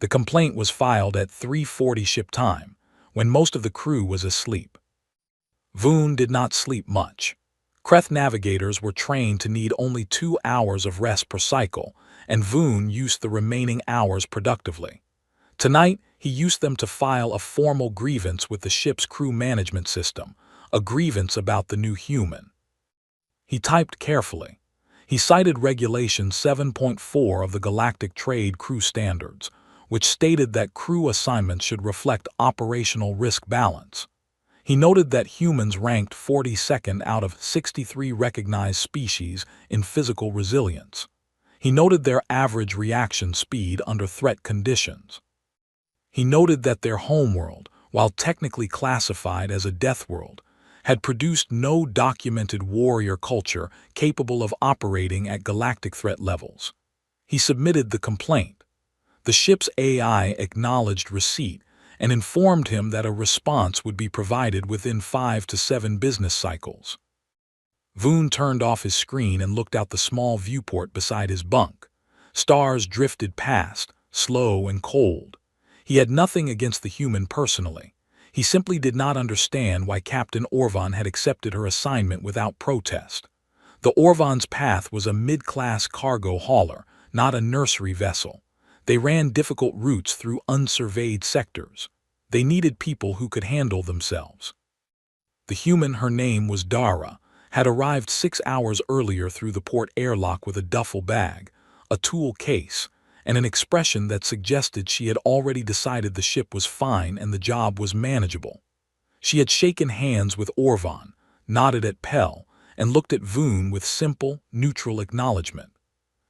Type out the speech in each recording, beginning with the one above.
The complaint was filed at 3:40 ship time, when most of the crew was asleep. Voon did not sleep much. Kreth navigators were trained to need only 2 hours of rest per cycle, and Voon used the remaining hours productively. Tonight, he used them to file a formal grievance with the ship's crew management system, a grievance about the new human. He typed carefully. He cited Regulation 7.4 of the Galactic Trade Crew Standards, which stated that crew assignments should reflect operational risk balance. He noted that humans ranked 42nd out of 63 recognized species in physical resilience. He noted their average reaction speed under threat conditions. He noted that their homeworld, while technically classified as a death world, had produced no documented warrior culture capable of operating at galactic threat levels. He submitted the complaint. The ship's AI acknowledged receipt and informed him that a response would be provided within 5 to 7 business cycles. Voon turned off his screen and looked out the small viewport beside his bunk. Stars drifted past, slow and cold. He had nothing against the human personally. He simply did not understand why Captain Orvan had accepted her assignment without protest. The Orvan's path was a mid-class cargo hauler, not a nursery vessel. They ran difficult routes through unsurveyed sectors. They needed people who could handle themselves. The human, her name was Dara, had arrived 6 hours earlier through the port airlock with a duffel bag, a tool case, and an expression that suggested she had already decided the ship was fine and the job was manageable. She had shaken hands with Orvan, nodded at Pell, and looked at Voon with simple, neutral acknowledgement.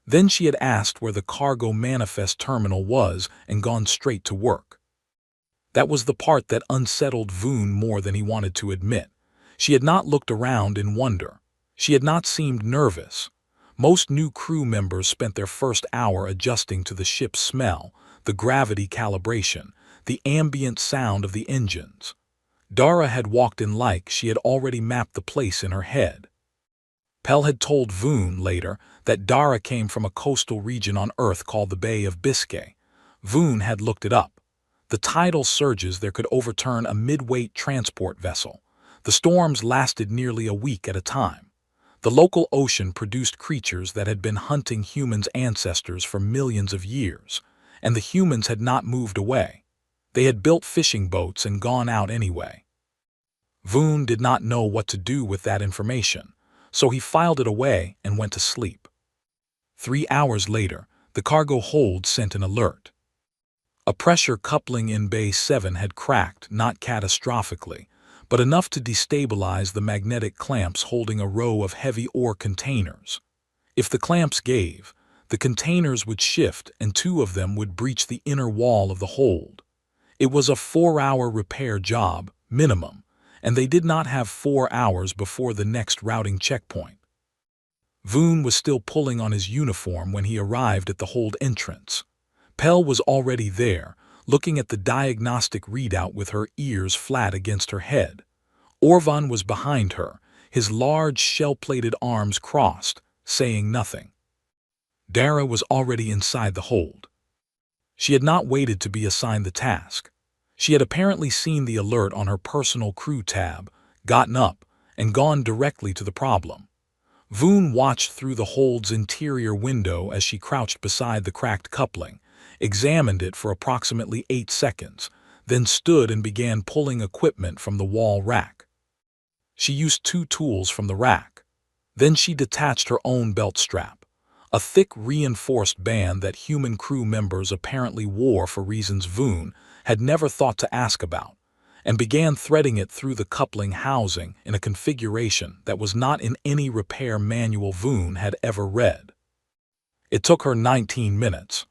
Then she had asked where the cargo manifest terminal was and gone straight to work. That was the part that unsettled Voon more than he wanted to admit. She had not looked around in wonder. She had not seemed nervous. Most new crew members spent their first hour adjusting to the ship's smell, the gravity calibration, the ambient sound of the engines. Dara had walked in like she had already mapped the place in her head. Pell had told Voon later that Dara came from a coastal region on Earth called the Bay of Biscay. Voon had looked it up. The tidal surges there could overturn a mid-weight transport vessel. The storms lasted nearly a week at a time. The local ocean produced creatures that had been hunting humans' ancestors for millions of years, and the humans had not moved away. They had built fishing boats and gone out anyway. Voon did not know what to do with that information, so he filed it away and went to sleep. 3 hours later, the cargo hold sent an alert. A pressure coupling in Bay 7 had cracked, not catastrophically, but enough to destabilize the magnetic clamps holding a row of heavy ore containers. If the clamps gave, the containers would shift and 2 of them would breach the inner wall of the hold. It was a 4-hour repair job, minimum, and they did not have 4 hours before the next routing checkpoint. Voon was still pulling on his uniform when he arrived at the hold entrance. Pell was already there, looking at the diagnostic readout with her ears flat against her head. Orvan was behind her, his large shell-plated arms crossed, saying nothing. Dara was already inside the hold. She had not waited to be assigned the task. She had apparently seen the alert on her personal crew tab, gotten up, and gone directly to the problem. Voon watched through the hold's interior window as she crouched beside the cracked coupling, examined it for approximately 8 seconds, then stood and began pulling equipment from the wall rack. She used 2 tools from the rack. Then she detached her own belt strap, a thick reinforced band that human crew members apparently wore for reasons Voon had never thought to ask about, and began threading it through the coupling housing in a configuration that was not in any repair manual Voon had ever read. It took her 19 minutes.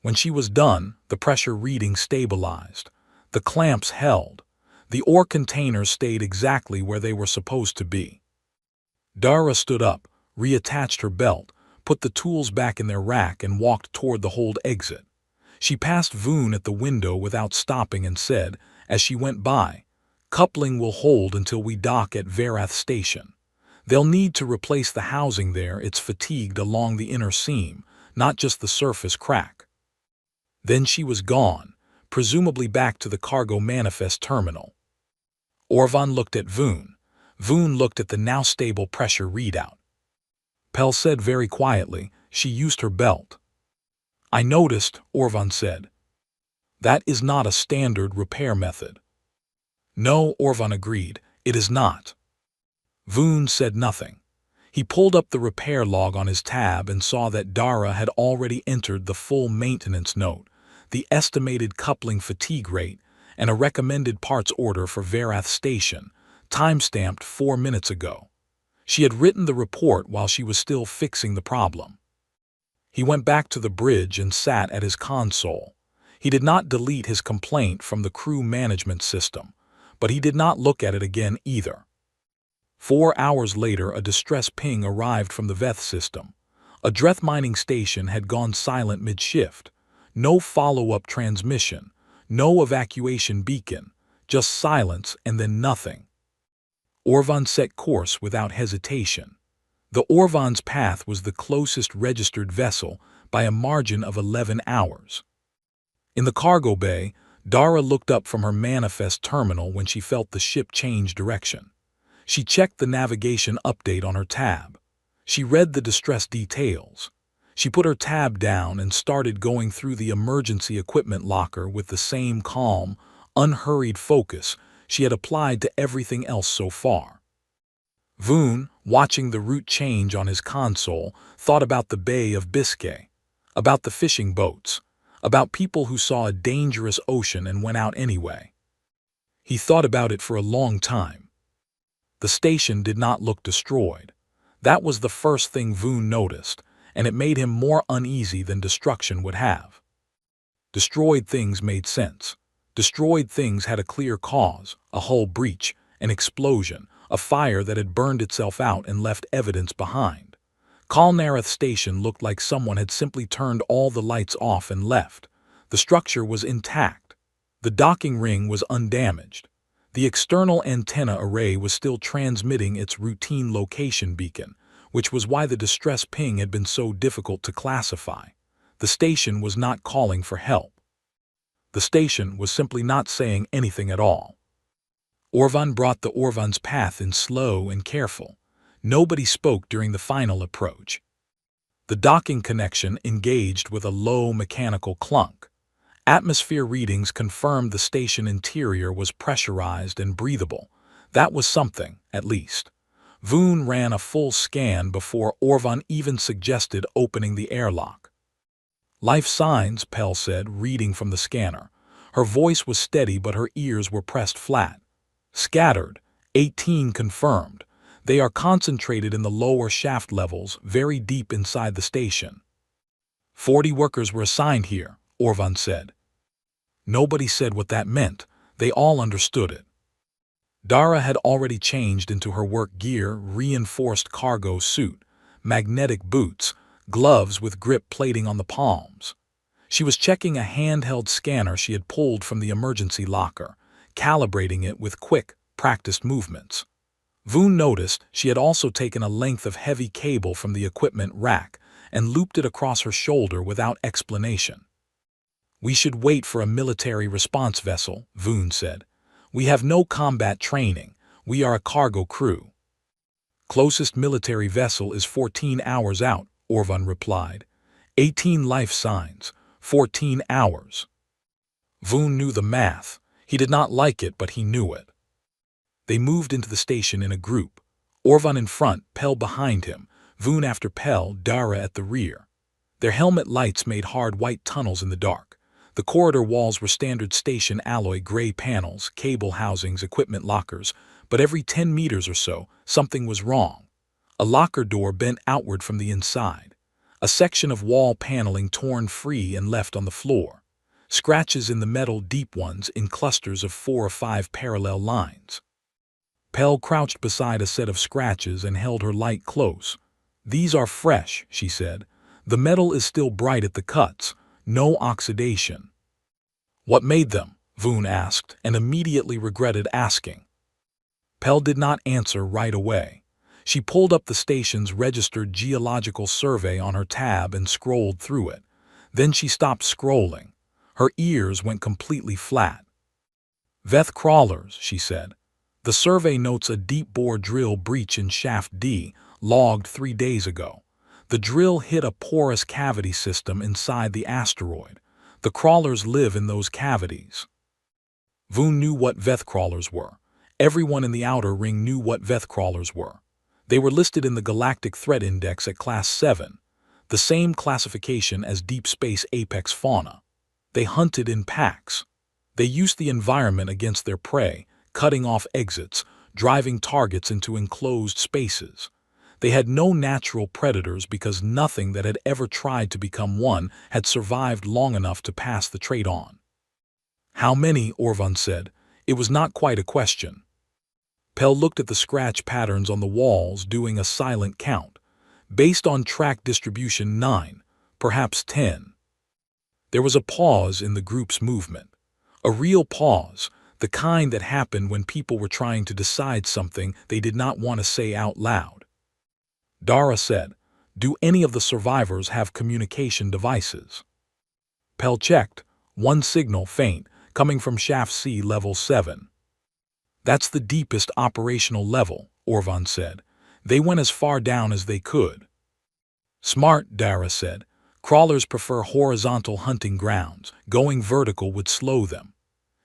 When she was done, the pressure reading stabilized. The clamps held. The ore containers stayed exactly where they were supposed to be. Dara stood up, reattached her belt, put the tools back in their rack and walked toward the hold exit. She passed Voon at the window without stopping and said, as she went by, "Coupling will hold until we dock at Verath Station. They'll need to replace the housing there. It's fatigued along the inner seam, not just the surface crack." Then she was gone, presumably back to the cargo manifest terminal. Orvan looked at Voon. Voon looked at the now stable pressure readout. Pell said very quietly, "She used her belt." "I noticed," Orvan said. "That is not a standard repair method." "No," Orvan agreed, "it is not." Voon said nothing. He pulled up the repair log on his tab and saw that Dara had already entered the full maintenance note, the estimated coupling fatigue rate, and a recommended parts order for Verath Station, time-stamped 4 minutes ago. She had written the report while she was still fixing the problem. He went back to the bridge and sat at his console. He did not delete his complaint from the crew management system, but he did not look at it again either. 4 hours later, a distress ping arrived from the Veth system. A Dreth mining station had gone silent mid-shift. No follow-up transmission, no evacuation beacon, just silence and then nothing. Orvan set course without hesitation. The Orvan's path was the closest registered vessel by a margin of 11 hours. In the cargo bay, Dara looked up from her manifest terminal when she felt the ship change direction. She checked the navigation update on her tab. She read the distress details. She put her tab down and started going through the emergency equipment locker with the same calm, unhurried focus she had applied to everything else so far. Voon, watching the route change on his console, thought about the Bay of Biscay, about the fishing boats, about people who saw a dangerous ocean and went out anyway. He thought about it for a long time. The station did not look destroyed. That was the first thing Voon noticed, and it made him more uneasy than destruction would have. Destroyed things made sense. Destroyed things had a clear cause, a hull breach, an explosion, a fire that had burned itself out and left evidence behind. Kalnareth Station looked like someone had simply turned all the lights off and left. The structure was intact. The docking ring was undamaged. The external antenna array was still transmitting its routine location beacon, which was why the distress ping had been so difficult to classify. The station was not calling for help. The station was simply not saying anything at all. Orvan brought the Orvan's path in slow and careful. Nobody spoke during the final approach. The docking connection engaged with a low mechanical clunk. Atmosphere readings confirmed the station interior was pressurized and breathable. That was something, at least. Voon ran a full scan before Orvan even suggested opening the airlock. "Life signs," Pell said, reading from the scanner. Her voice was steady, but her ears were pressed flat. "Scattered. 18 confirmed. They are concentrated in the lower shaft levels, very deep inside the station." 40 workers were assigned here, Orvan said. Nobody said what that meant. They all understood it. Dara had already changed into her work gear, reinforced cargo suit, magnetic boots, gloves with grip plating on the palms. She was checking a handheld scanner she had pulled from the emergency locker, calibrating it with quick, practiced movements. Voon noticed she had also taken a length of heavy cable from the equipment rack and looped it across her shoulder without explanation. "We should wait for a military response vessel," Voon said. "We have no combat training. We are a cargo crew." "Closest military vessel is 14 hours out," Orvan replied. 18 life signs, 14 hours. Voon knew the math. He did not like it, but he knew it. They moved into the station in a group. Orvan in front, Pell behind him, Voon after Pell, Dara at the rear. Their helmet lights made hard white tunnels in the dark. The corridor walls were standard station alloy gray panels, cable housings, equipment lockers, but every 10 meters or so, something was wrong. A locker door bent outward from the inside. A section of wall paneling torn free and left on the floor. Scratches in the metal, deep ones in clusters of 4 or 5 parallel lines. Pell crouched beside a set of scratches and held her light close. "These are fresh," she said. "The metal is still bright at the cuts. No oxidation." "What made them?" Voon asked, and immediately regretted asking. Pell did not answer right away. She pulled up the station's registered geological survey on her tab and scrolled through it. Then she stopped scrolling. Her ears went completely flat. "Veth crawlers," she said. "The survey notes a deep-bore drill breach in shaft D, logged 3 days ago. The drill hit a porous cavity system inside the asteroid. The crawlers live in those cavities." Voon knew what Veth crawlers were. Everyone in the Outer Ring knew what Veth crawlers were. They were listed in the Galactic Threat Index at Class 7, the same classification as deep space apex fauna. They hunted in packs. They used the environment against their prey, cutting off exits, driving targets into enclosed spaces. They had no natural predators because nothing that had ever tried to become one had survived long enough to pass the trait on. "How many?" Orvan said. It was not quite a question. Pell looked at the scratch patterns on the walls, doing a silent count. Based on track distribution, 9, perhaps 10. There was a pause in the group's movement. A real pause, the kind that happened when people were trying to decide something they did not want to say out loud. Dara said, "Do any of the survivors have communication devices?" Pell checked. One signal, faint, coming from Shaft C, level 7. "That's the deepest operational level," Orvan said. "They went as far down as they could." "Smart," Dara said. "Crawlers prefer horizontal hunting grounds. Going vertical would slow them."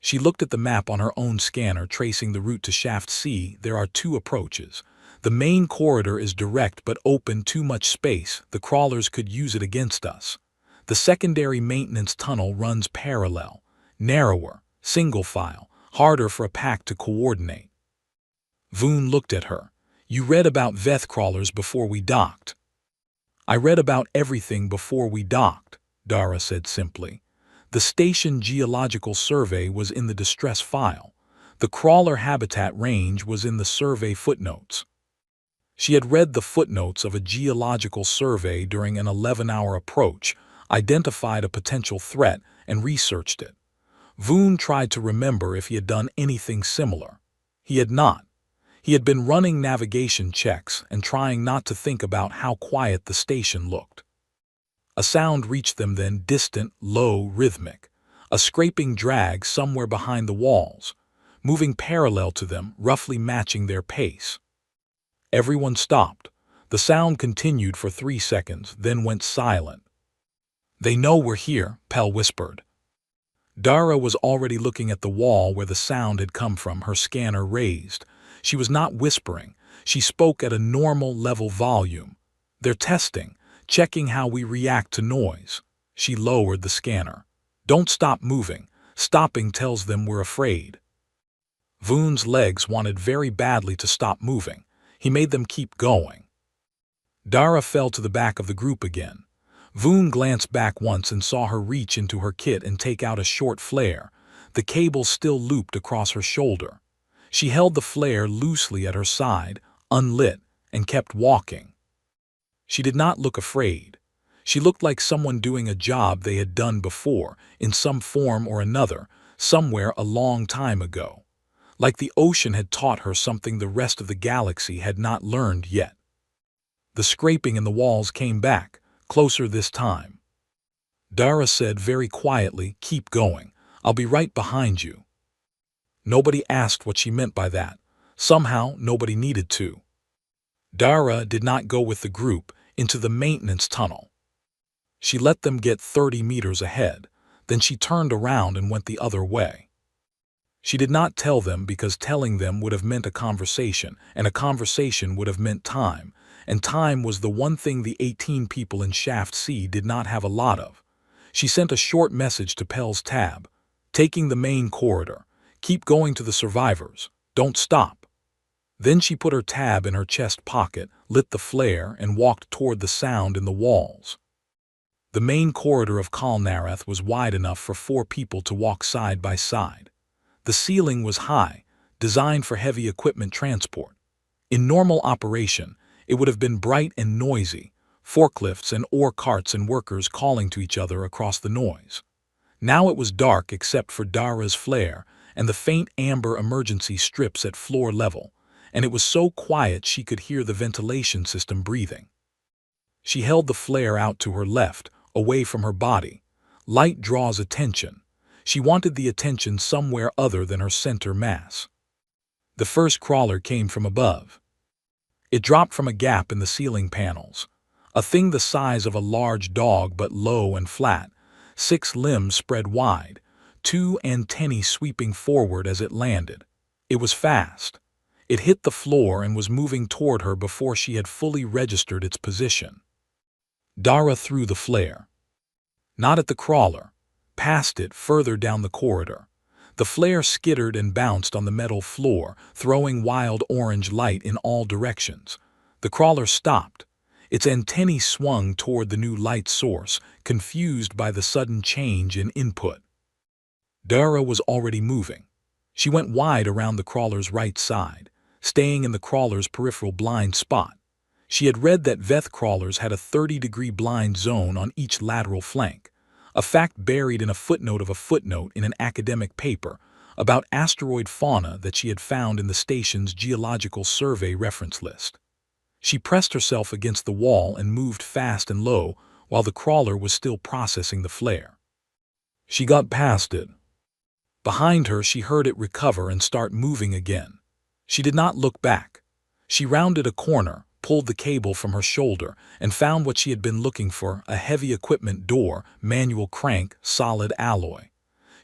She looked at the map on her own scanner, tracing the route to Shaft C. "There are 2 approaches. The main corridor is direct but open, too much space. The crawlers could use it against us. The secondary maintenance tunnel runs parallel, narrower, single file, harder for a pack to coordinate." Voon looked at her. "You read about Veth crawlers before we docked." "I read about everything before we docked," Dara said simply. "The station geological survey was in the distress file. The crawler habitat range was in the survey footnotes." She had read the footnotes of a geological survey during an 11-hour approach, identified a potential threat, and researched it. Voon tried to remember if he had done anything similar. He had not. He had been running navigation checks and trying not to think about how quiet the station looked. A sound reached them then, distant, low, rhythmic. A scraping drag somewhere behind the walls, moving parallel to them, roughly matching their pace. Everyone stopped. The sound continued for 3 seconds, then went silent. "They know we're here," Pell whispered. Dara was already looking at the wall where the sound had come from, her scanner raised. She was not whispering. She spoke at a normal level volume. "They're testing, checking how we react to noise." She lowered the scanner. "Don't stop moving. Stopping tells them we're afraid." Voon's legs wanted very badly to stop moving. He made them keep going. Dara fell to the back of the group again. Voon glanced back once and saw her reach into her kit and take out a short flare, the cable still looped across her shoulder. She held the flare loosely at her side, unlit, and kept walking. She did not look afraid. She looked like someone doing a job they had done before, in some form or another, somewhere a long time ago. Like the ocean had taught her something the rest of the galaxy had not learned yet. The scraping in the walls came back, closer this time. Dara said very quietly, "Keep going. I'll be right behind you." Nobody asked what she meant by that. Somehow, nobody needed to. Dara did not go with the group into the maintenance tunnel. She let them get 30 meters ahead, then she turned around and went the other way. She did not tell them because telling them would have meant a conversation, and a conversation would have meant time, and time was the one thing the 18 people in Shaft C did not have a lot of. She sent a short message to Pell's tab. "Taking the main corridor. Keep going to the survivors. Don't stop." Then she put her tab in her chest pocket, lit the flare, and walked toward the sound in the walls. The main corridor of Kalnarath was wide enough for 4 people to walk side by side. The ceiling was high, designed for heavy equipment transport. In normal operation, it would have been bright and noisy, forklifts and ore carts and workers calling to each other across the noise. Now it was dark except for Dara's flare and the faint amber emergency strips at floor level, and it was so quiet she could hear the ventilation system breathing. She held the flare out to her left, away from her body. Light draws attention. She wanted the attention somewhere other than her center mass. The first crawler came from above. It dropped from a gap in the ceiling panels. A thing the size of a large dog but low and flat, 6 limbs spread wide, 2 antennae sweeping forward as it landed. It was fast. It hit the floor and was moving toward her before she had fully registered its position. Dara threw the flare. Not at the crawler, past it further down the corridor. The flare skittered and bounced on the metal floor, throwing wild orange light in all directions. The crawler stopped. Its antennae swung toward the new light source, confused by the sudden change in input. Dara was already moving. She went wide around the crawler's right side, staying in the crawler's peripheral blind spot. She had read that Veth crawlers had a 30-degree blind zone on each lateral flank, a fact buried in a footnote of a footnote in an academic paper about asteroid fauna that she had found in the station's geological survey reference list. She pressed herself against the wall and moved fast and low while the crawler was still processing the flare. She got past it. Behind her, she heard it recover and start moving again. She did not look back. She rounded a corner, pulled the cable from her shoulder, and found what she had been looking for, a heavy equipment door, manual crank, solid alloy.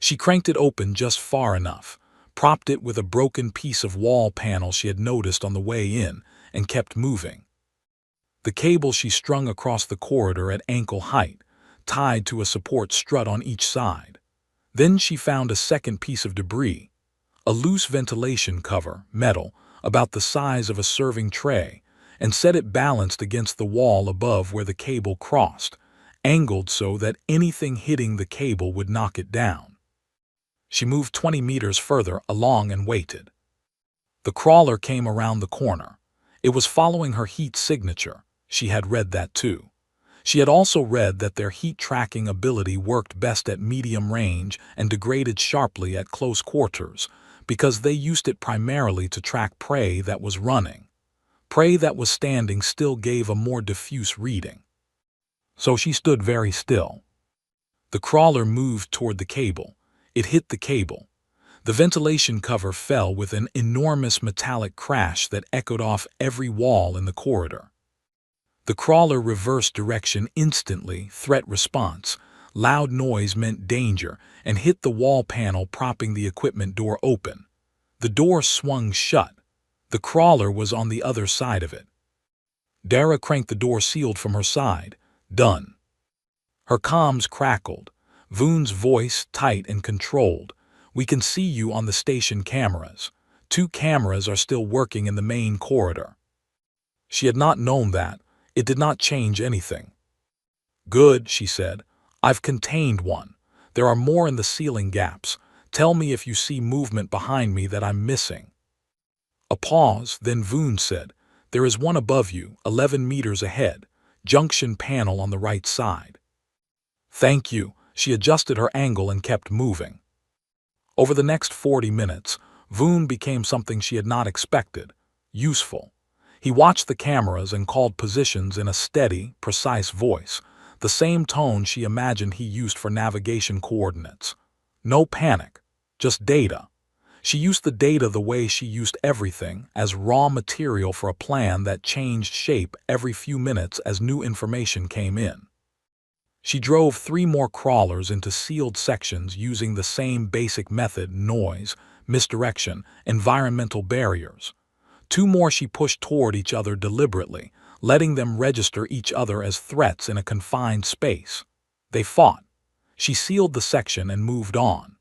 She cranked it open just far enough, propped it with a broken piece of wall panel she had noticed on the way in, and kept moving. The cable she strung across the corridor at ankle height, tied to a support strut on each side. Then she found a second piece of debris, a loose ventilation cover, metal, about the size of a serving tray, and set it balanced against the wall above where the cable crossed, angled so that anything hitting the cable would knock it down. She moved 20 meters further along and waited. The crawler came around the corner. It was following her heat signature. She had read that too. She had also read that their heat-tracking ability worked best at medium range and degraded sharply at close quarters, because they used it primarily to track prey that was running. Prey that was standing still gave a more diffuse reading. So she stood very still. The crawler moved toward the cable. It hit the cable. The ventilation cover fell with an enormous metallic crash that echoed off every wall in the corridor. The crawler reversed direction instantly, threat response. Loud noise meant danger, and hit the wall panel propping the equipment door open. The door swung shut. The crawler was on the other side of it. Dara cranked the door sealed from her side. Done. Her comms crackled. Voon's voice, tight and controlled. We can see you on the station cameras. 2 cameras are still working in the main corridor. She had not known that. It did not change anything. Good, she said. I've contained one. There are more in the ceiling gaps. Tell me if you see movement behind me that I'm missing. A pause, then Voon said, there is one above you, 11 meters ahead. Junction panel on the right side. Thank you. She adjusted her angle and kept moving. Over the next 40 minutes, Voon became something she had not expected. Useful. He watched the cameras and called positions in a steady, precise voice, the same tone she imagined he used for navigation coordinates. No panic, just data. She used the data the way she used everything, as raw material for a plan that changed shape every few minutes as new information came in. She drove 3 more crawlers into sealed sections using the same basic method: noise, misdirection, environmental barriers. 2 more she pushed toward each other deliberately, letting them register each other as threats in a confined space. They fought. She sealed the section and moved on.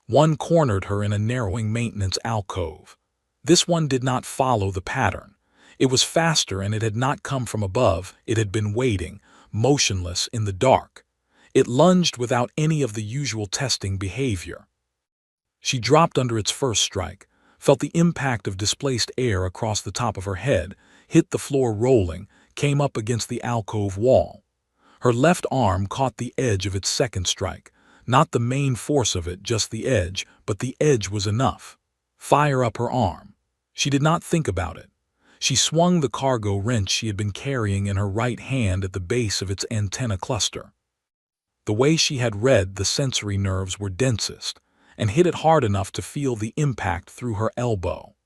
One cornered her in a narrowing maintenance alcove. This one did not follow the pattern. It was faster, and it had not come from above. It had been waiting, motionless in the dark. It lunged without any of the usual testing behavior. She dropped under its first strike, felt the impact of displaced air across the top of her head, hit the floor rolling, came up against the alcove wall. Her left arm caught the edge of its second strike, not the main force of it, just the edge, but the edge was enough. Fire up her arm. She did not think about it. She swung the cargo wrench she had been carrying in her right hand at the base of its antenna cluster. The way she had read, the sensory nerves were densest, and hit it hard enough to feel the impact through her elbow.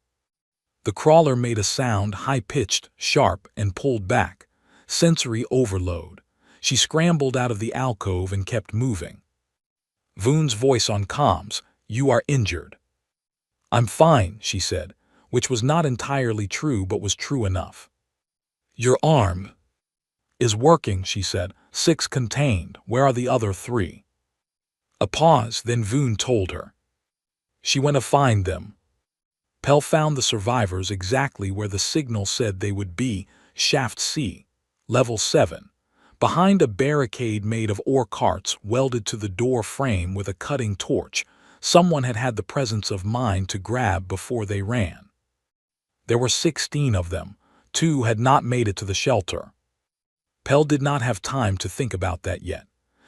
The crawler made a sound, high-pitched, sharp, and pulled back. Sensory overload. She scrambled out of the alcove and kept moving. Voon's voice on comms, "You are injured." "I'm fine," she said, which was not entirely true but was true enough. "Your arm is working," she said. "6 contained. Where are the other 3? A pause, then Voon told her. "She went to find them." Pell found the survivors exactly where the signal said they would be, Shaft C, Level 7, behind a barricade made of ore carts welded to the door frame with a cutting torch. Someone had had the presence of mind to grab before they ran. There were 16 of them. 2 had not made it to the shelter. Pell did not have time to think about that yet.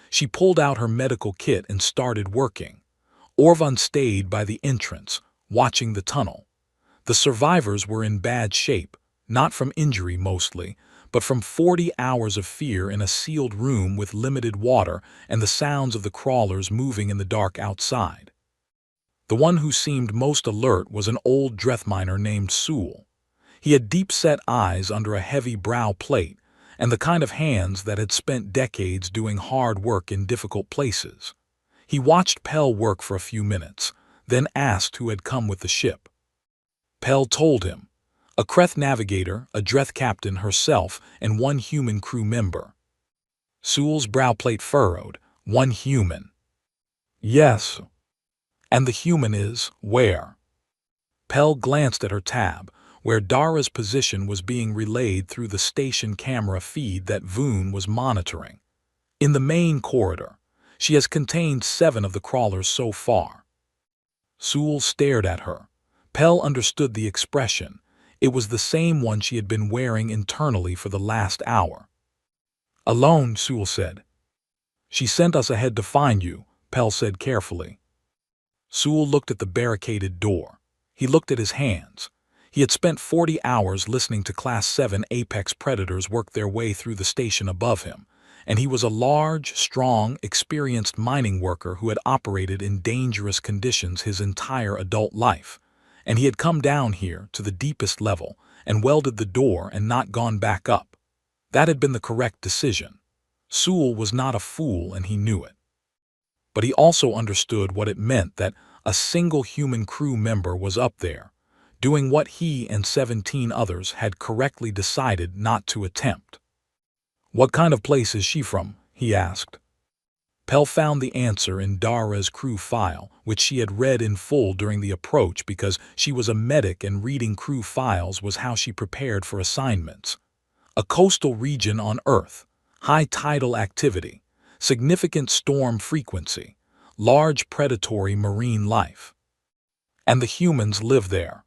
She pulled out her medical kit and started working. Orvan stayed by the entrance, watching the tunnel. The survivors were in bad shape, not from injury mostly, but from 40 hours of fear in a sealed room with limited water and the sounds of the crawlers moving in the dark outside. The one who seemed most alert was an old Drethminer named Sewell. He had deep-set eyes under a heavy brow plate, and the kind of hands that had spent decades doing hard work in difficult places. He watched Pell work for a few minutes, then asked who had come with the ship. Pell told him. A Kreth navigator, a Dreth captain herself, and 1 human crew member. Sewell's browplate furrowed. 1 human. Yes. And the human is where? Pell glanced at her tab, where Dara's position was being relayed through the station camera feed that Voon was monitoring. In the main corridor. She has contained 7 of the crawlers so far. Sewell stared at her. Pell understood the expression. It was the same one she had been wearing internally for the last hour. "Alone," Sewell said. "She sent us ahead to find you," Pell said carefully. Sewell looked at the barricaded door. He looked at his hands. He had spent 40 hours listening to Class 7 apex predators work their way through the station above him, and he was a large, strong, experienced mining worker who had operated in dangerous conditions his entire adult life. And he had come down here to the deepest level and welded the door and not gone back up. That had been the correct decision. Sewell was not a fool and he knew it. But he also understood what it meant that a single human crew member was up there, doing what he and 17 others had correctly decided not to attempt. "What kind of place is she from?" he asked. Pell found the answer in Dara's crew file, which she had read in full during the approach because she was a medic and reading crew files was how she prepared for assignments. A coastal region on Earth, high tidal activity, significant storm frequency, large predatory marine life. And the humans live there.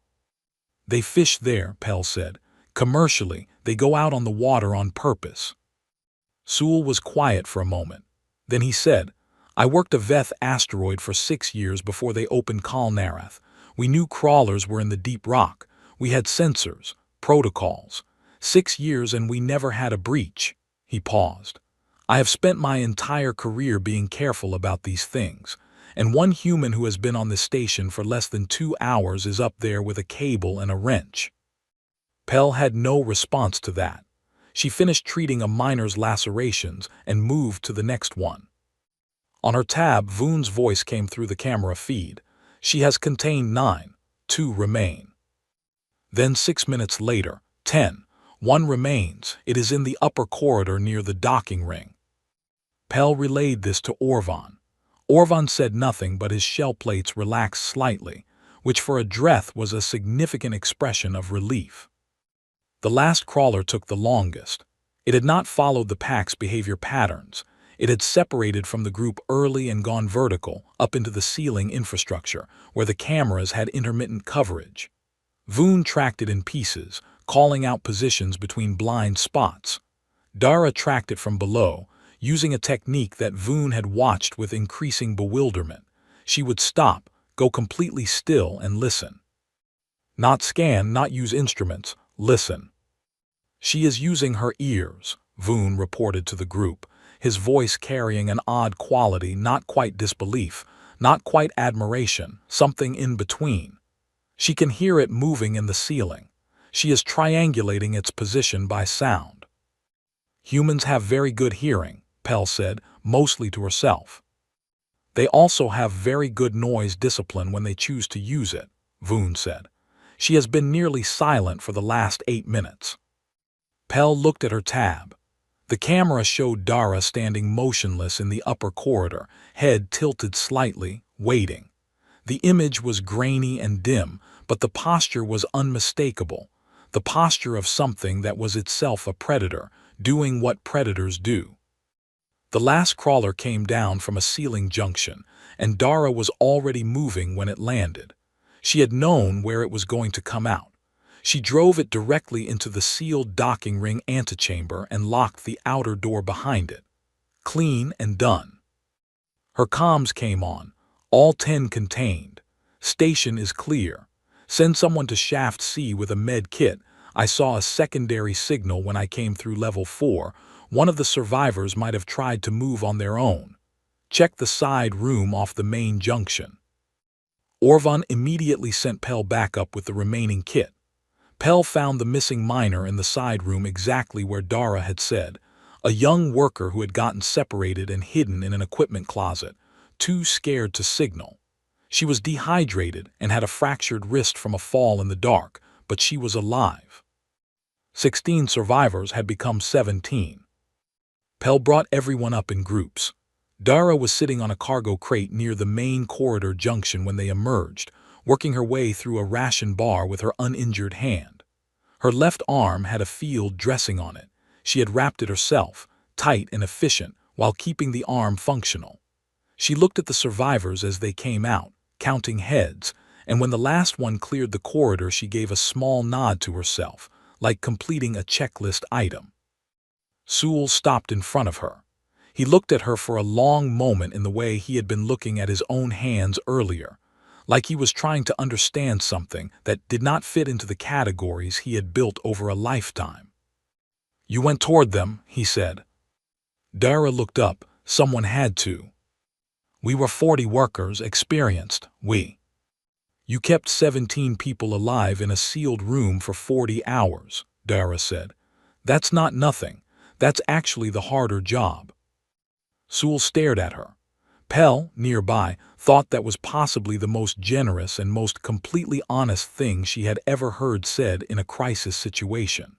"They fish there," Pell said. "Commercially, they go out on the water on purpose." Sewell was quiet for a moment. Then he said, "I worked a Veth asteroid for 6 years before they opened Kalnarath. We knew crawlers were in the deep rock. We had sensors, protocols. 6 years and we never had a breach." He paused. "I have spent my entire career being careful about these things, and 1 human who has been on this station for less than 2 hours is up there with a cable and a wrench." Pell had no response to that. She finished treating a miner's lacerations and moved to the next one. On her tab, Voon's voice came through the camera feed. "She has contained 9. 2 remain." Then 6 minutes later, 10. 1 remains. It is in the upper corridor near the docking ring. Pell relayed this to Orvan. Orvan said nothing, but his shell plates relaxed slightly, which for a Dreth was a significant expression of relief. The last crawler took the longest. It had not followed the pack's behavior patterns. It had separated from the group early and gone vertical, up into the ceiling infrastructure, where the cameras had intermittent coverage. Voon tracked it in pieces, calling out positions between blind spots. Dara tracked it from below, using a technique that Voon had watched with increasing bewilderment. She would stop, go completely still, and listen. Not scan, not use instruments. Listen. "She is using her ears," Voon reported to the group. his voice carrying an odd quality, not quite disbelief, not quite admiration, something in between. She can hear it moving in the ceiling. She is triangulating its position by sound. Humans have very good hearing, Pell said, mostly to herself. They also have very good noise discipline when they choose to use it, Voon said. She has been nearly silent for the last 8 minutes. Pell looked at her tab. The camera showed Dara standing motionless in the upper corridor, head tilted slightly, waiting. The image was grainy and dim, but the posture was unmistakable, the posture of something that was itself a predator, doing what predators do. The last crawler came down from a ceiling junction, and Dara was already moving when it landed. She had known where it was going to come out. She drove it directly into the sealed docking ring antechamber and locked the outer door behind it. Clean and done. Her comms came on. All 10 contained. Station is clear. Send someone to Shaft C with a med kit. I saw a secondary signal when I came through level 4. One of the survivors might have tried to move on their own. Check the side room off the main junction. Orvan immediately sent Pell back up with the remaining kit. Pell found the missing miner in the side room exactly where Dara had said, a young worker who had gotten separated and hidden in an equipment closet, too scared to signal. She was dehydrated and had a fractured wrist from a fall in the dark, but she was alive. 16 survivors had become 17. Pell brought everyone up in groups. Dara was sitting on a cargo crate near the main corridor junction when they emerged, working her way through a ration bar with her uninjured hand. Her left arm had a field dressing on it. She had wrapped it herself, tight and efficient, while keeping the arm functional. She looked at the survivors as they came out, counting heads, and when the last one cleared the corridor, she gave a small nod to herself, like completing a checklist item. Sewell stopped in front of her. He looked at her for a long moment in the way he had been looking at his own hands earlier, like he was trying to understand something that did not fit into the categories he had built over a lifetime. You went toward them, he said. Dara looked up. Someone had to. We were 40 workers, experienced, we. You kept 17 people alive in a sealed room for 40 hours, Dara said. That's not nothing. That's actually the harder job. Sewell stared at her. Pell, nearby, thought that was possibly the most generous and most completely honest thing she had ever heard said in a crisis situation.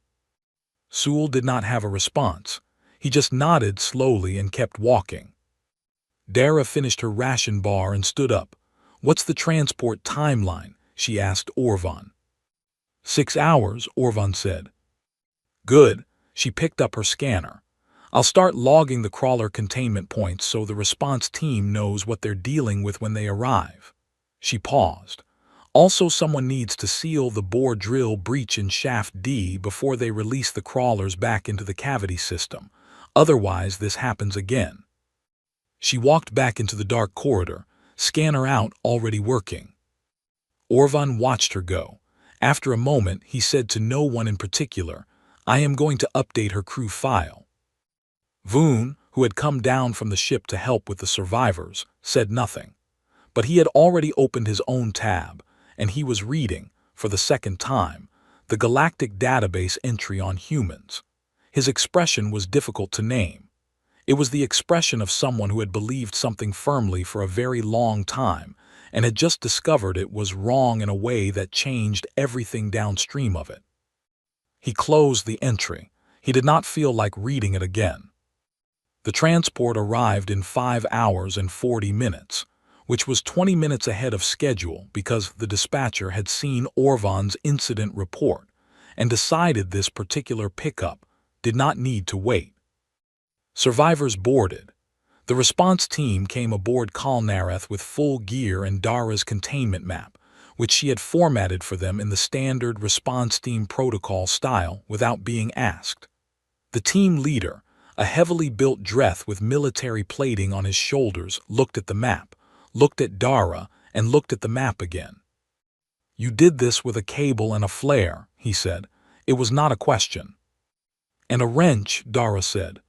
Sewell did not have a response. He just nodded slowly and kept walking. Dara finished her ration bar and stood up. What's the transport timeline? She asked Orvan. 6 hours, Orvan said. Good. She picked up her scanner. I'll start logging the crawler containment points so the response team knows what they're dealing with when they arrive. She paused. Also, someone needs to seal the bore drill breach in Shaft D before they release the crawlers back into the cavity system. Otherwise, this happens again. She walked back into the dark corridor, scanner out, already working. Orvan watched her go. After a moment, he said to no one in particular, I am going to update her crew file. Voon, who had come down from the ship to help with the survivors, said nothing. But he had already opened his own tab, and he was reading, for the second time, the galactic database entry on humans. His expression was difficult to name. It was the expression of someone who had believed something firmly for a very long time and had just discovered it was wrong in a way that changed everything downstream of it. He closed the entry. He did not feel like reading it again. The transport arrived in 5 hours and 40 minutes, which was 20 minutes ahead of schedule because the dispatcher had seen Orvan's incident report and decided this particular pickup did not need to wait. Survivors boarded. The response team came aboard Kalnareth with full gear and Dara's containment map, which she had formatted for them in the standard response team protocol style without being asked. The team leader, a heavily built Dreth with military plating on his shoulders, looked at the map, looked at Dara, and looked at the map again. You did this with a cable and a flare, he said. It was not a question. And a wrench, Dara said.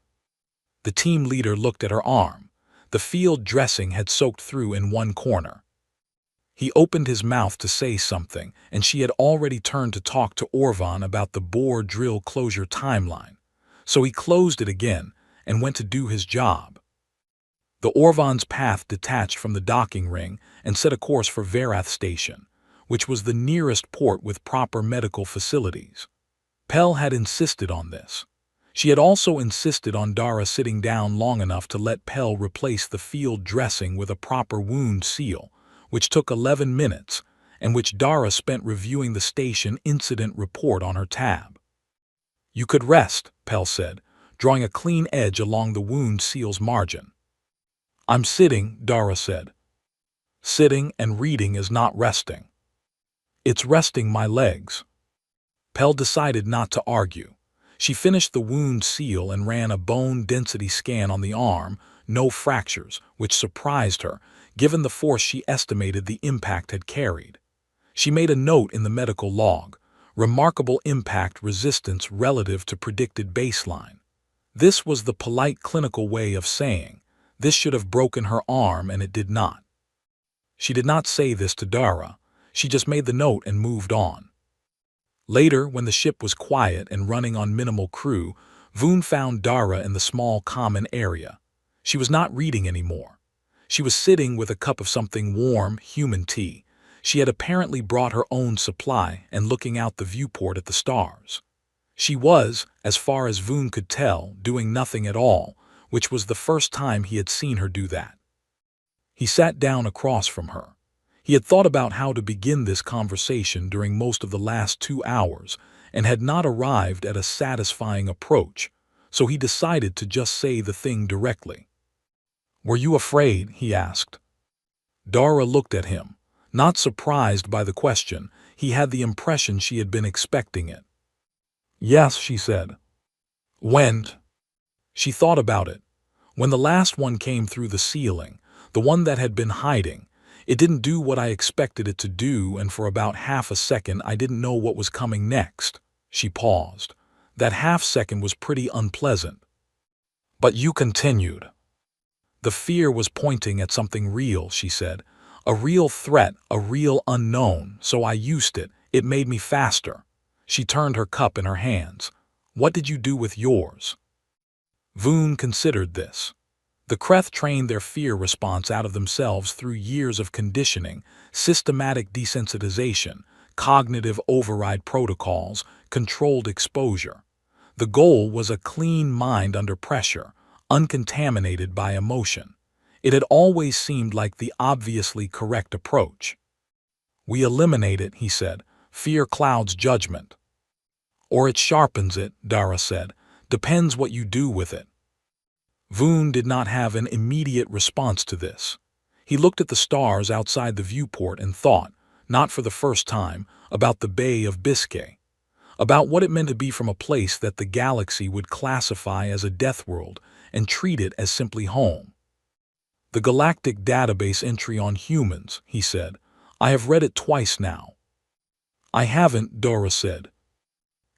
The team leader looked at her arm. The field dressing had soaked through in one corner. He opened his mouth to say something, and she had already turned to talk to Orvan about the bore drill closure timeline. So he closed it again and went to do his job. The Orvan's path detached from the docking ring and set a course for Verath Station, which was the nearest port with proper medical facilities. Pell had insisted on this. She had also insisted on Dara sitting down long enough to let Pell replace the field dressing with a proper wound seal, which took 11 minutes, and which Dara spent reviewing the station incident report on her tab. "You could rest," Pell said, drawing a clean edge along the wound seal's margin. "I'm sitting," Dara said. "Sitting and reading is not resting." "It's resting my legs." Pell decided not to argue. She finished the wound seal and ran a bone density scan on the arm, no fractures, which surprised her, given the force she estimated the impact had carried. She made a note in the medical log, remarkable impact resistance relative to predicted baseline. This was the polite clinical way of saying, this should have broken her arm and it did not. She did not say this to Dara. She just made the note and moved on. Later, when the ship was quiet and running on minimal crew, Voon found Dara in the small common area. She was not reading anymore. She was sitting with a cup of something warm, human tea. She had apparently brought her own supply and looking out the viewport at the stars. She was, as far as Voon could tell, doing nothing at all, which was the first time he had seen her do that. He sat down across from her. He had thought about how to begin this conversation during most of the last 2 hours and had not arrived at a satisfying approach, so he decided to just say the thing directly. "Were you afraid?" he asked. Dara looked at him. Not surprised by the question, he had the impression she had been expecting it. "Yes," she said. "When?" She thought about it. "When the last one came through the ceiling, the one that had been hiding, it didn't do what I expected it to do, and for about half a second I didn't know what was coming next." She paused. That half second was pretty unpleasant. "But you continued." "The fear was pointing at something real," she said. "A real threat, a real unknown, so I used it. It made me faster." She turned her cup in her hands. "What did you do with yours?" Voon considered this. The Kreth trained their fear response out of themselves through years of conditioning, systematic desensitization, cognitive override protocols, controlled exposure. The goal was a clean mind under pressure, uncontaminated by emotion. It had always seemed like the obviously correct approach. "We eliminate it," he said. "Fear clouds judgment." "Or it sharpens it," Dara said. "Depends what you do with it." Voon did not have an immediate response to this. He looked at the stars outside the viewport and thought, not for the first time, about the Bay of Biscay, about what it meant to be from a place that the galaxy would classify as a death world and treat it as simply home. "The galactic database entry on humans," he said. "I have read it twice now." "I haven't," Dora said.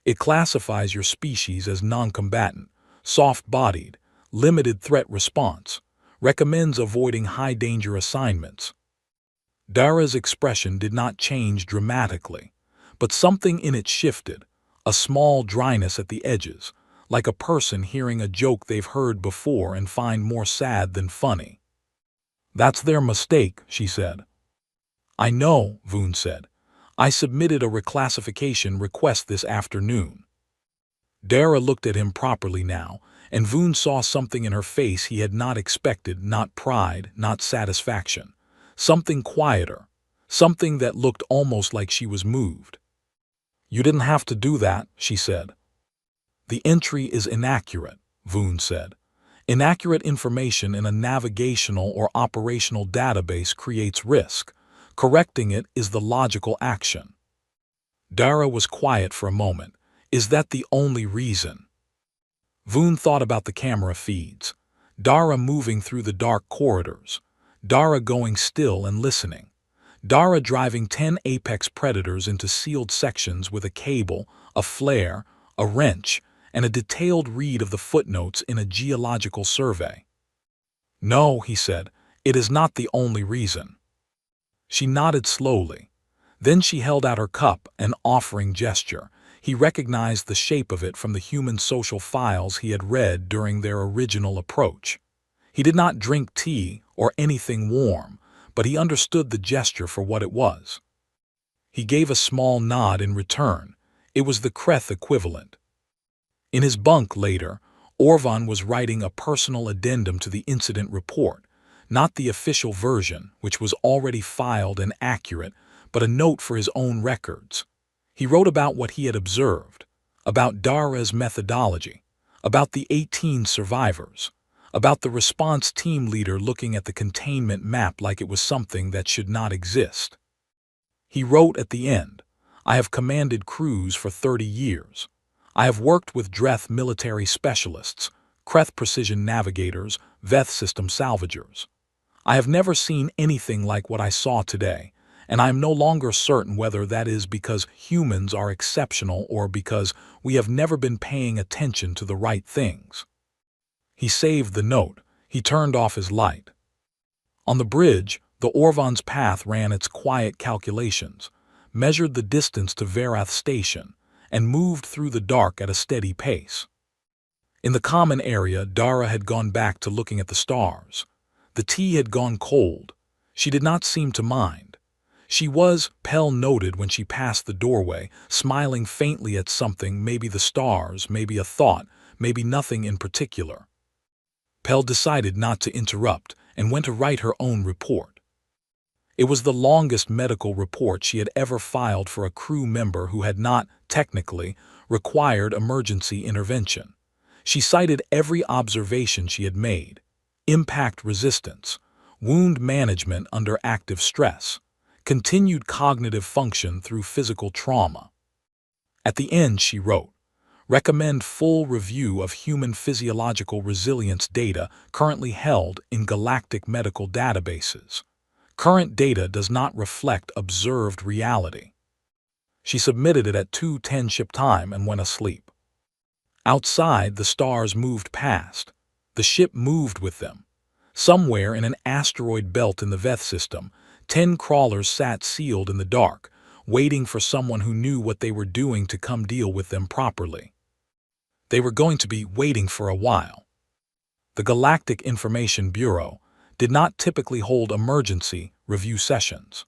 "It classifies your species as non-combatant, soft-bodied, limited threat response, recommends avoiding high-danger assignments." Dara's expression did not change dramatically, but something in it shifted, a small dryness at the edges, like a person hearing a joke they've heard before and find more sad than funny. "That's their mistake," she said. "I know," Voon said. "I submitted a reclassification request this afternoon." Dara looked at him properly now, and Voon saw something in her face he had not expected, not pride, not satisfaction. Something quieter, something that looked almost like she was moved. "You didn't have to do that," she said. "The entry is inaccurate," Voon said. "Inaccurate information in a navigational or operational database creates risk. Correcting it is the logical action." Dara was quiet for a moment. "Is that the only reason?" Voon thought about the camera feeds. Dara moving through the dark corridors. Dara going still and listening. Dara driving 10 apex predators into sealed sections with a cable, a flare, a wrench, and a detailed read of the footnotes in a geological survey. "No," he said, "it is not the only reason." She nodded slowly. Then she held out her cup, an offering gesture. He recognized the shape of it from the human social files he had read during their original approach. He did not drink tea or anything warm, but he understood the gesture for what it was. He gave a small nod in return. It was the Kreth equivalent. In his bunk later, Orvan was writing a personal addendum to the incident report, not the official version, which was already filed and accurate, but a note for his own records. He wrote about what he had observed, about Dara's methodology, about the 18 survivors, about the response team leader looking at the containment map like it was something that should not exist. He wrote at the end, "I have commanded crews for 30 years. I have worked with Dreth military specialists, Kreth precision navigators, Veth system salvagers. I have never seen anything like what I saw today, and I am no longer certain whether that is because humans are exceptional or because we have never been paying attention to the right things." He saved the note. He turned off his light. On the bridge, the Orvan's path ran its quiet calculations, measured the distance to Verath station, and moved through the dark at a steady pace. In the common area, Dara had gone back to looking at the stars. The tea had gone cold. She did not seem to mind. She was, Pell noted when she passed the doorway, smiling faintly at something, maybe the stars, maybe a thought, maybe nothing in particular. Pell decided not to interrupt and went to write her own report. It was the longest medical report she had ever filed for a crew member who had not, technically, required emergency intervention. She cited every observation she had made: impact resistance, wound management under active stress, continued cognitive function through physical trauma. At the end she wrote, "Recommend full review of human physiological resilience data currently held in galactic medical databases. Current data does not reflect observed reality." She submitted it at 2:10 ship time and went asleep. Outside, the stars moved past. The ship moved with them. Somewhere in an asteroid belt in the Veth system, 10 crawlers sat sealed in the dark, waiting for someone who knew what they were doing to come deal with them properly. They were going to be waiting for a while. The Galactic Information Bureau did not typically hold emergency review sessions.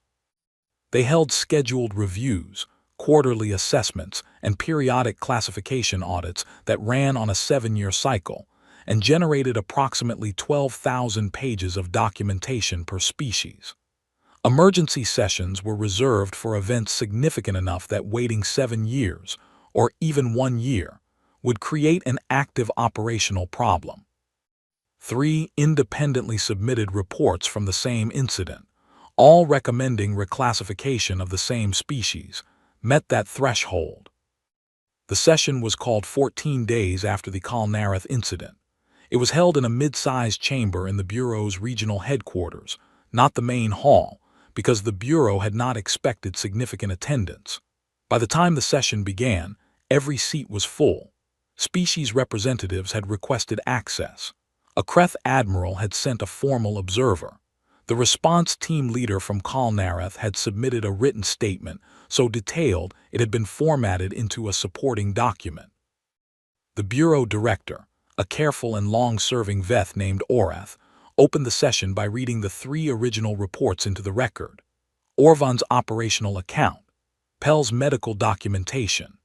They held scheduled reviews, quarterly assessments, and periodic classification audits that ran on a 7-year cycle and generated approximately 12,000 pages of documentation per species. Emergency sessions were reserved for events significant enough that waiting 7 years, or even 1 year, would create an active operational problem. 3 independently submitted reports from the same incident, all recommending reclassification of the same species, met that threshold. The session was called 14 days after the Kalnareth incident. It was held in a mid-sized chamber in the Bureau's regional headquarters, not the main hall, because the Bureau had not expected significant attendance. By the time the session began, every seat was full. Species representatives had requested access. A Kreth admiral had sent a formal observer. The response team leader from Kalnareth had submitted a written statement so detailed it had been formatted into a supporting document. The Bureau director, a careful and long-serving Veth named Orath, opened the session by reading the 3 original reports into the record: Orvan's operational account, Pell's medical documentation,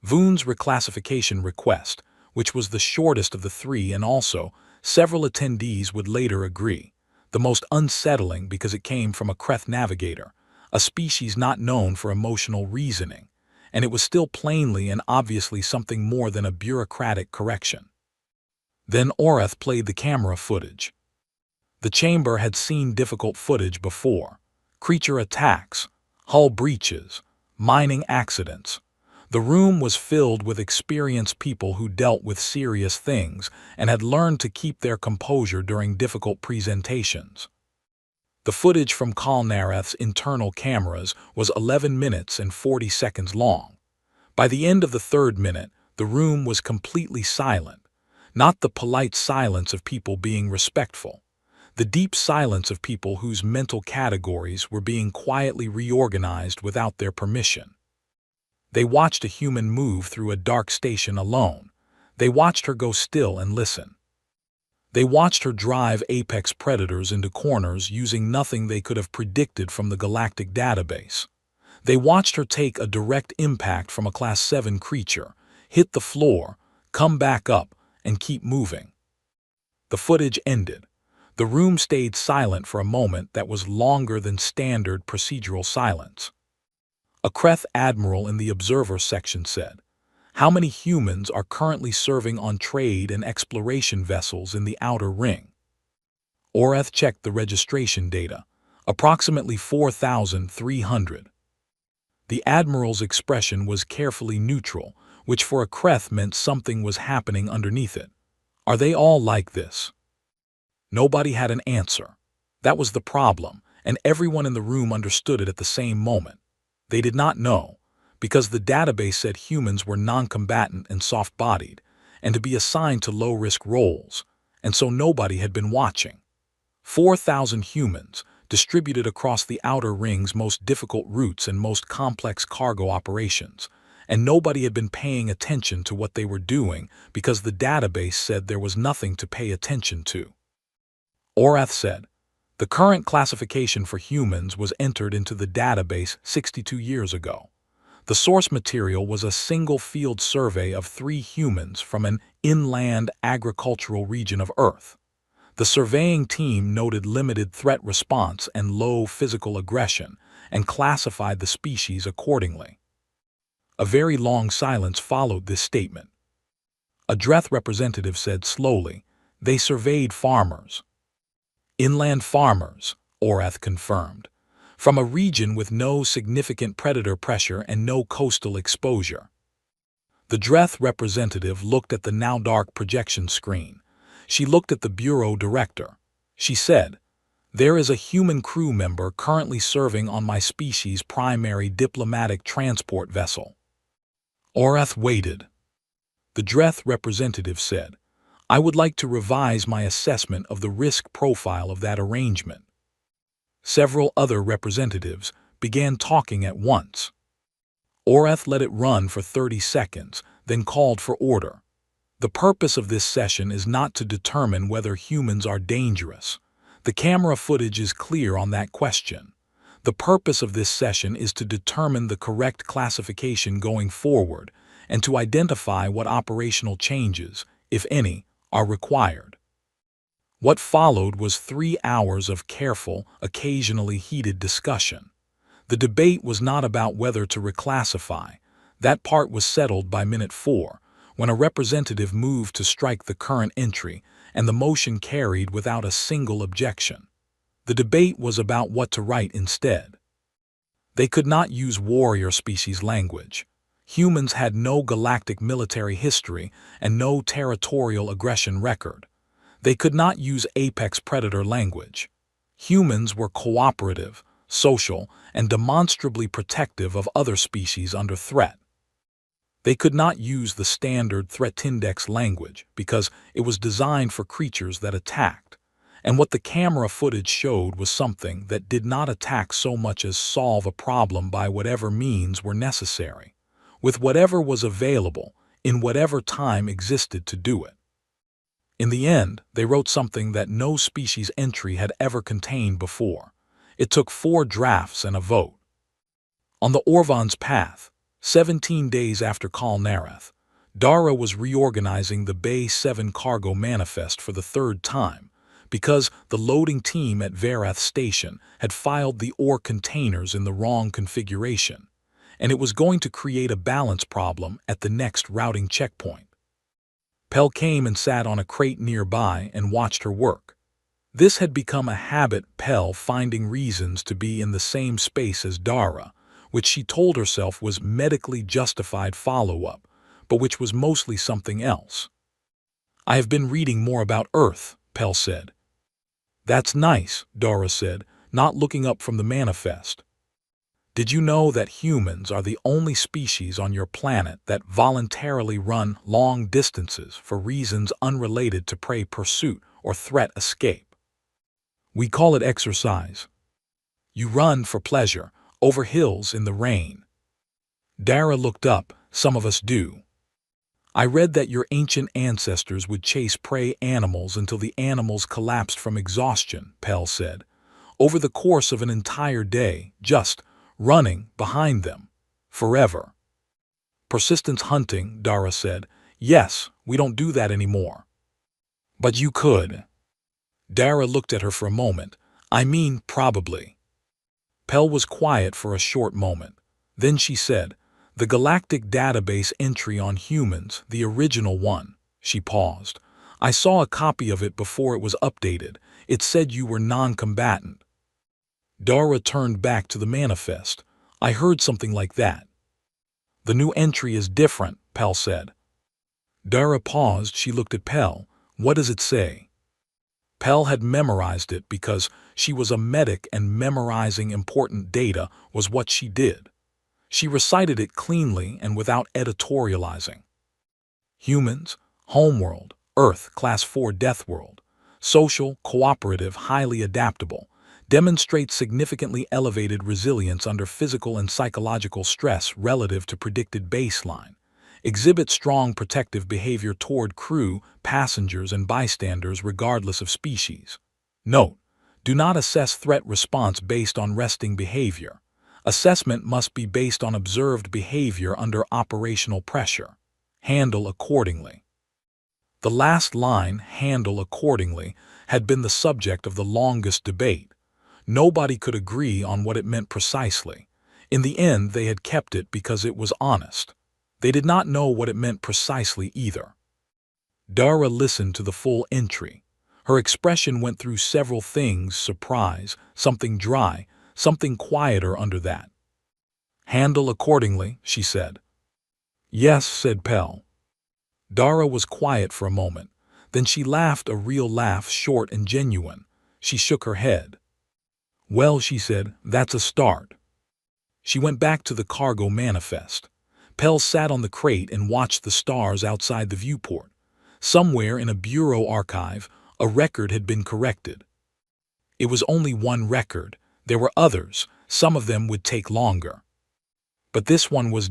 Voon's reclassification request, which was the shortest of the 3 and also, several attendees would later agree, the most unsettling because it came from a Kreth navigator, a species not known for emotional reasoning, and it was still plainly and obviously something more than a bureaucratic correction. Then Orath played the camera footage. The chamber had seen difficult footage before: creature attacks, hull breaches, mining accidents. The room was filled with experienced people who dealt with serious things and had learned to keep their composure during difficult presentations. The footage from Kalnareth's internal cameras was 11 minutes and 40 seconds long. By the end of the 3rd minute, The room was completely silent, not the polite silence of people being respectful, the deep silence of people whose mental categories were being quietly reorganized without their permission. They watched a human move through a dark station alone. They watched her go still and listen. They watched her drive apex predators into corners using nothing they could have predicted from the galactic database. They watched her take a direct impact from a Class 7 creature, hit the floor, come back up, and keep moving. The footage ended. The room stayed silent for a moment that was longer than standard procedural silence. A Kreth admiral in the observer section said, "How many humans are currently serving on trade and exploration vessels in the Outer Ring?" Oreth checked the registration data. Approximately 4,300. The admiral's expression was carefully neutral, which for a Kreth meant something was happening underneath it. Are they all like this? Nobody had an answer. That was the problem, and everyone in the room understood it at the same moment. They did not know, because the database said humans were non-combatant and soft-bodied, and to be assigned to low-risk roles, and so nobody had been watching. 4,000 humans, distributed across the Outer Ring's most difficult routes and most complex cargo operations, and nobody had been paying attention to what they were doing because the database said there was nothing to pay attention to. Orath said, "The current classification for humans was entered into the database 62 years ago. The source material was a single field survey of 3 humans from an inland agricultural region of Earth. The surveying team noted limited threat response and low physical aggression and classified the species accordingly." A very long silence followed this statement. A Dreth representative said slowly, "They surveyed farmers." "Inland farmers," Orath confirmed, "from a region with no significant predator pressure and no coastal exposure." The Dreth representative looked at the now dark projection screen. She looked at the bureau director. She said, "There is a human crew member currently serving on my species' primary diplomatic transport vessel." Orath waited. The Dreth representative said, "I would like to revise my assessment of the risk profile of that arrangement." Several other representatives began talking at once. Orath let it run for 30 seconds, then called for order. "The purpose of this session is not to determine whether humans are dangerous. The camera footage is clear on that question. The purpose of this session is to determine the correct classification going forward and to identify what operational changes, if any, are required." What followed was 3 hours of careful, occasionally heated discussion. The debate was not about whether to reclassify. That part was settled by minute 4, when a representative moved to strike the current entry, and the motion carried without a single objection. The debate was about what to write instead. They could not use warrior species language. Humans had no galactic military history and no territorial aggression record. They could not use apex predator language. Humans were cooperative, social, and demonstrably protective of other species under threat. They could not use the standard threat index language because it was designed for creatures that attacked, and what the camera footage showed was something that did not attack so much as solve a problem by whatever means were necessary, with whatever was available, in whatever time existed to do it. In the end, they wrote something that no species entry had ever contained before. It took 4 drafts and a vote. On the Orvan's path, 17 days after Kal Nareth, Dara was reorganizing the Bay 7 cargo manifest for the 3rd time, because the loading team at Verath Station had filed the ore containers in the wrong configuration, and it was going to create a balance problem at the next routing checkpoint. Pel came and sat on a crate nearby and watched her work. This had become a habit, Pel finding reasons to be in the same space as Dara, which she told herself was medically justified follow-up, but which was mostly something else. "I have been reading more about Earth," Pel said. "That's nice," Dara said, not looking up from the manifest. Did you know that humans are the only species on your planet that voluntarily run long distances for reasons unrelated to prey pursuit or threat escape? We call it exercise. You run for pleasure, over hills in the rain. Dara looked up. Some of us do. I read that your ancient ancestors would chase prey animals until the animals collapsed from exhaustion, Pell said, over the course of an entire day, just running behind them. Forever. Persistence hunting, Dara said. Yes, we don't do that anymore. But you could. Dara looked at her for a moment. I mean, probably. Pell was quiet for a short moment. Then she said, the galactic database entry on humans, the original one. She paused. I saw a copy of it before it was updated. It said you were non-combatant. Dara turned back to the manifest. I heard something like that. The new entry is different, Pell said. Dara paused. She looked at Pell. What does it say? Pell had memorized it because she was a medic and memorizing important data was what she did. She recited it cleanly and without editorializing. Humans, homeworld, Earth, Class 4 Death World, social, cooperative, highly adaptable, demonstrate significantly elevated resilience under physical and psychological stress relative to predicted baseline, exhibit strong protective behavior toward crew, passengers, and bystanders regardless of species. Note: do not assess threat response based on resting behavior. Assessment must be based on observed behavior under operational pressure. Handle accordingly. The last line, handle accordingly, had been the subject of the longest debate. Nobody could agree on what it meant precisely. In the end, they had kept it because it was honest. They did not know what it meant precisely either. Dara listened to the full entry. Her expression went through several things: surprise, something dry, something quieter under that. Handle accordingly, she said. Yes, said Pell. Dara was quiet for a moment. Then she laughed, a real laugh, short and genuine. She shook her head. Well, she said, that's a start. She went back to the cargo manifest. Pell sat on the crate and watched the stars outside the viewport. Somewhere in a bureau archive, a record had been corrected. It was only one record. There were others. Some of them would take longer. But this one was